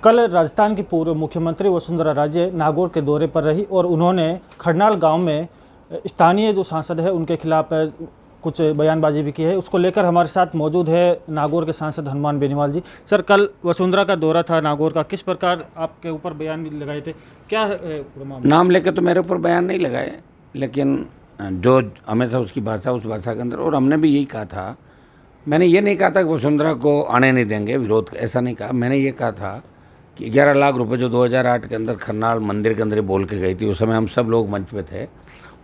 कल राजस्थान की पूर्व मुख्यमंत्री वसुंधरा राजे नागौर के दौरे पर रही और उन्होंने खरनाल गांव में स्थानीय जो सांसद है उनके खिलाफ कुछ बयानबाजी भी की है। उसको लेकर हमारे साथ मौजूद है नागौर के सांसद हनुमान बेनीवाल जी। सर, कल वसुंधरा का दौरा था नागौर का, किस प्रकार आपके ऊपर बयान भी लगाए थे, क्या मामला? नाम लेके तो मेरे ऊपर बयान नहीं लगाए, लेकिन जो हमेशा उसकी भाषा उस भाषा के अंदर, और हमने भी यही कहा था। मैंने ये नहीं कहा था कि वसुंधरा को आने नहीं देंगे, विरोध ऐसा नहीं कहा। मैंने ये कहा था कि 11 लाख रुपए जो 2008 के अंदर खरनाल मंदिर के अंदर बोल के गई थी, उस समय हम सब लोग मंच पे थे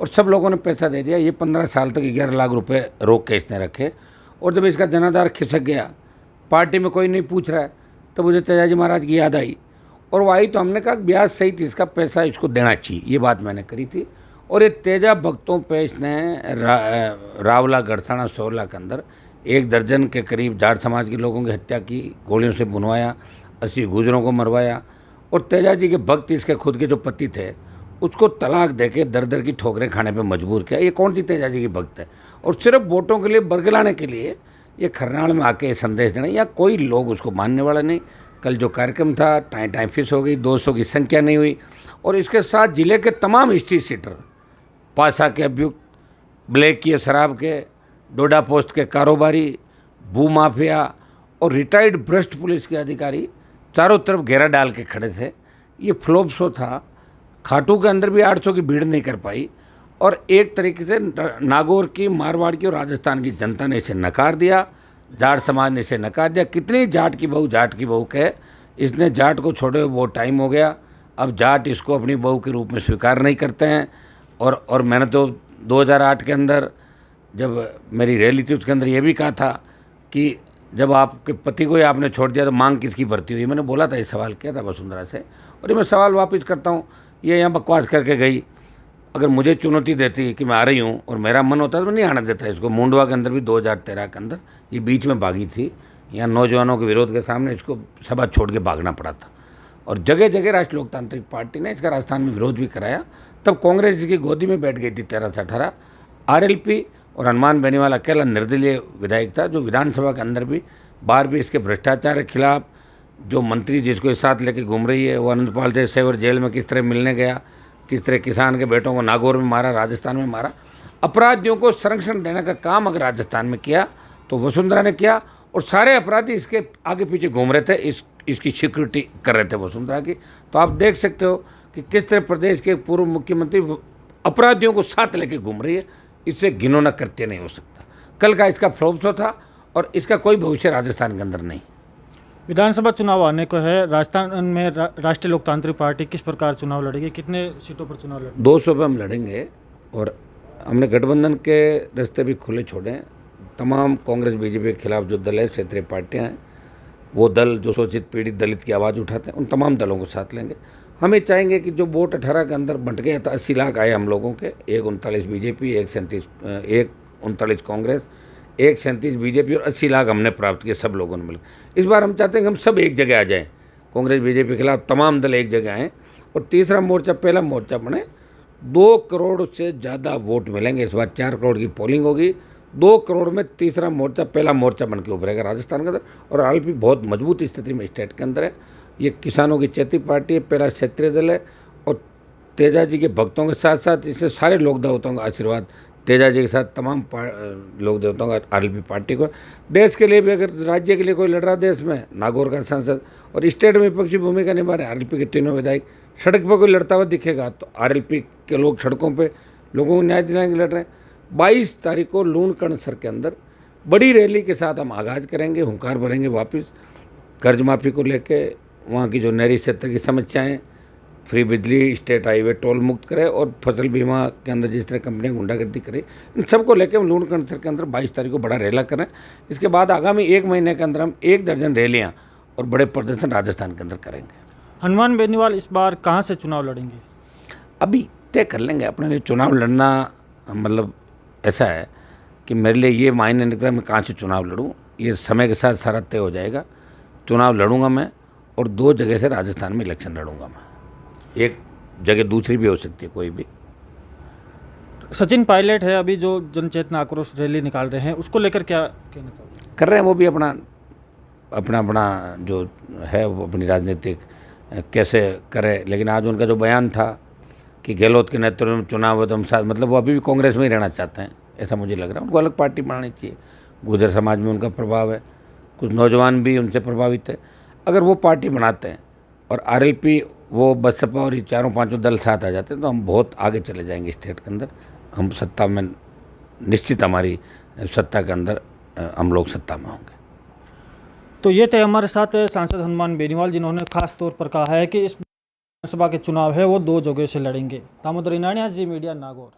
और सब लोगों ने पैसा दे दिया। ये 15 साल तक 11 लाख रुपए रोक के इसने रखे, और जब इसका जनाधार खिसक गया, पार्टी में कोई नहीं पूछ रहा है, तो मुझे तेजाजी महाराज की याद आई और वो आई तो हमने कहा ब्याज सहित इसका पैसा इसको देना चाहिए, ये बात मैंने करी थी। और ये तेजा भक्तों पे इसने रावला गढ़साना सोरला के अंदर 1 दर्जन के करीब जाट समाज के लोगों की हत्या की, गोलियों से बुनवाया, 80 गुजरों को मरवाया। और तेजा जी के भक्त, इसके खुद के जो पति थे, उसको तलाक देके दर दर की ठोकरें खाने पे मजबूर किया। ये कौन सी तेजा जी की भक्त है? और सिर्फ वोटों के लिए बरगलाने के लिए ये खरनाल में आके संदेश देना, या कोई लोग उसको मानने वाला नहीं। कल जो कार्यक्रम था, टाइम टाइम फिक्स हो गई, 200 की संख्या नहीं हुई। और इसके साथ जिले के तमाम स्ट्रीट सीटर, पासा के अभियुक्त, ब्लैक की शराब के, डोडा पोस्ट के कारोबारी, भू माफिया और रिटायर्ड भ्रष्ट पुलिस के अधिकारी चारों तरफ घेरा डाल के खड़े थे। ये फ्लॉप शो था। खाटू के अंदर भी 800 की भीड़ नहीं कर पाई, और एक तरीके से नागौर की, मारवाड़ की और राजस्थान की जनता ने इसे नकार दिया, जाट समाज ने इसे नकार दिया। कितनी जाट की बहू कहे, इसने जाट को छोड़े हुए बहुत टाइम हो गया। अब जाट इसको अपनी बहू के रूप में स्वीकार नहीं करते हैं। और मैंने तो 2008 के अंदर जब मेरी रैली थी, उसके अंदर ये भी कहा था कि जब आपके पति को ही आपने छोड़ दिया तो मांग किसकी भरती हुई? मैंने बोला था, ये सवाल किया था वसुंधरा से, और ये मैं सवाल वापस करता हूँ। ये यहाँ बकवास करके गई। अगर मुझे चुनौती देती कि मैं आ रही हूँ और मेरा मन होता तो मैं नहीं आने देता इसको। मुंडवा के अंदर भी 2013 के अंदर ये बीच में भागी थी, यहाँ नौजवानों के विरोध के सामने इसको सभा छोड़ के भागना पड़ा था। और जगह जगह राष्ट्रीय लोकतांत्रिक पार्टी ने इसका राजस्थान में विरोध भी कराया। तब कांग्रेस इसकी गोदी में बैठ गई थी 13 से 18। आरएलपी और हनुमान बेनीवाल अकेला निर्दलीय विधायक था, जो विधानसभा के अंदर भी बाहर भी इसके भ्रष्टाचार के खिलाफ, जो मंत्री जिसको इस साथ लेके घूम रही है, वो अनंतपाल जय सेवर जेल में किस तरह मिलने गया, किस तरह किसान के बेटों को नागौर में मारा, राजस्थान में मारा। अपराधियों को संरक्षण देने का काम अगर राजस्थान में किया तो वसुंधरा ने किया, और सारे अपराधी इसके आगे पीछे घूम रहे थे, इसकी सिक्योरिटी कर रहे थे वसुंधरा की। तो आप देख सकते हो कि किस तरह प्रदेश के पूर्व मुख्यमंत्री अपराधियों को साथ लेके घूम रही है। इससे घिनौना कृत्य नहीं हो सकता। कल का इसका फ्लॉप शो था और इसका कोई भविष्य राजस्थान के अंदर नहीं। विधानसभा चुनाव आने को है, राजस्थान में राष्ट्रीय लोकतांत्रिक पार्टी किस प्रकार चुनाव लड़ेगी, कितने सीटों पर चुनाव लड़ेगी? 200 पे हम लड़ेंगे, और हमने गठबंधन के रास्ते भी खुले छोड़े हैं। तमाम कांग्रेस बीजेपी के खिलाफ जो दल है, क्षेत्रीय पार्टियाँ हैं, वो दल जो शोषित पीड़ित दलित की आवाज़ उठाते हैं, उन तमाम दलों को साथ लेंगे। हम ये चाहेंगे कि जो वोट 18 के अंदर बंट गए, तो 80 लाख आए हम लोगों के, 139 बीजेपी, 139 कांग्रेस, 137 बीजेपी, और 80 लाख हमने प्राप्त किए सब लोगों ने मिलकर। इस बार हम चाहते हैं कि हम सब एक जगह आ जाएं, कांग्रेस बीजेपी के खिलाफ तमाम दल एक जगह आएँ, और तीसरा मोर्चा पहला मोर्चा बने। 2 करोड़ से ज़्यादा वोट मिलेंगे इस बार, 4 करोड़ की पोलिंग होगी। 2 करोड़ में तीसरा मोर्चा पहला मोर्चा बन के उभरेगा राजस्थान के अंदर। और आरएलपी बहुत मजबूत स्थिति में स्टेट के अंदर है। ये किसानों की चेती पार्टी है, पहला क्षेत्रीय दल है, और तेजा जी के भक्तों के साथ साथ इससे सारे लोक देवताओं का आशीर्वाद, तेजा जी के साथ तमाम लोक देवताओं का आरएलपी पार्टी को। देश के लिए भी, अगर राज्य के लिए कोई लड़ रहा देश में, नागौर का सांसद, और स्टेट में विपक्षी भूमिका निभा रहे आरएलपी के तीनों विधायक, सड़क पर कोई लड़ता हुआ दिखेगा तो आरएलपी के लोग सड़कों पर लोगों को न्याय दिलाने लड़ रहे हैं। 22 तारीख को लूणकर्ण सर के अंदर बड़ी रैली के साथ हम आगाज़ करेंगे, हुंकार भरेंगे वापस कर्ज माफ़ी को लेके, वहाँ की जो नहरी क्षेत्र की समस्याएं, फ्री बिजली, स्टेट हाईवे टोल मुक्त करें, और फसल बीमा के अंदर जिस तरह कंपनियां गुंडागर्दी करें, इन सबको लेकर हम लूणकर्ण सर के अंदर 22 तारीख को बड़ा रैला करें। इसके बाद आगामी 1 महीने के अंदर हम 1 दर्जन रैलियाँ और बड़े प्रदर्शन राजस्थान के अंदर करेंगे। हनुमान बेनीवाल इस बार कहाँ से चुनाव लड़ेंगे? अभी तय कर लेंगे। अपने लिए चुनाव लड़ना मतलब ऐसा है कि मेरे लिए ये मायने नहीं रखता मैं कहाँ से चुनाव लड़ूँ, ये समय के साथ सारा तय हो जाएगा। चुनाव लड़ूंगा मैं, और 2 जगह से राजस्थान में इलेक्शन लड़ूंगा मैं। एक जगह दूसरी भी हो सकती है कोई भी। सचिन पायलट है अभी जो जनचेतना आक्रोश रैली निकाल रहे हैं, उसको लेकर क्या कहना चाहोगे? कर रहे हैं, वो भी अपना अपना अपना जो है वो अपनी राजनीतिक कैसे करे। लेकिन आज उनका जो बयान था कि गहलोत के नेतृत्व में चुनाव हो तो हम साथ, मतलब वो अभी भी कांग्रेस में ही रहना चाहते हैं, ऐसा मुझे लग रहा है। उनको अलग पार्टी बनानी चाहिए। गुर्जर समाज में उनका प्रभाव है, कुछ नौजवान भी उनसे प्रभावित है। अगर वो पार्टी बनाते हैं और आरएलपी, वो बसपा और ये चारों पांचों दल साथ आ जाते हैं तो हम बहुत आगे चले जाएंगे स्टेट के अंदर। हम सत्ता में निश्चित, हमारी सत्ता के अंदर हम लोग सत्ता में होंगे। तो ये थे हमारे साथ सांसद हनुमान बेनीवाल, जिन्होंने खास तौर पर कहा है कि इस विधानसभा के चुनाव है वो 2 जगह से लड़ेंगे। दामोदर इनानिया, जी मीडिया, नागौर।